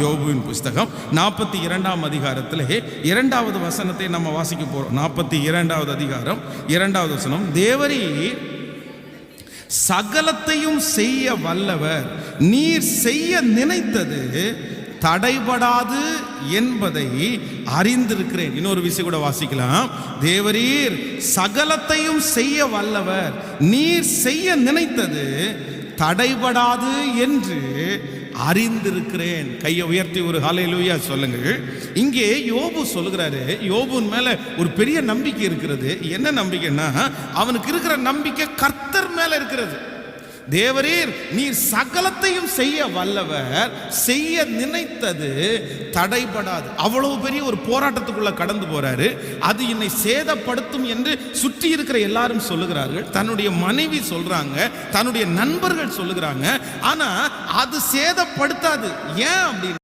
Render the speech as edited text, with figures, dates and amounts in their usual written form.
யோபுவின் புஸ்தகம் 42ஆம் அதிகாரத்திலே 2வது வசனத்தை நம்ம வாசிக்க போறோம். 42வது அதிகாரம் 2வது வசனம், தேவரீர் சகலத்தையும் செய்ய வல்லவர், நீர் செய்ய நினைத்தது தடைபடாது என்பதை அறிந்திருக்கிறேன். இன்னொரு விஷயம் கூட வாசிக்கலாம். தேவரீர் சகலத்தையும் செய்ய வல்லவர், நீர் செய்ய நினைத்தது தடைபடாது என்று அறிந்திருக்கிறேன். கையை உயர்த்தி ஒரு ஹல்லேலூயா சொல்லுங்கள். இங்கே யோபு சொல்லுகிறாரு, யோபுவின் மேல ஒரு பெரிய நம்பிக்கை இருக்கிறது. என்ன நம்பிக்கைன்னா, அவனுக்கு இருக்கிற நம்பிக்கை கர்த்தர் மேல இருக்கிறது. தேவரீர் நீர் சகலத்தையும் செய்ய வல்லவர், செய்ய நினைத்தது தடைபடாது. அவ்வளவு பெரிய ஒரு போராட்டத்துக்குள்ள கடந்து போறாரு. அது என்னை சேதப்படுத்தும் என்று சுற்றி இருக்கிற எல்லாரும் சொல்லுகிறார்கள். தன்னுடைய மனைவி சொல்றாங்க, தன்னுடைய நண்பர்கள் சொல்லுகிறாங்க. ஆனா அது சேதப்படுத்தாது. ஏன் அப்படின்னு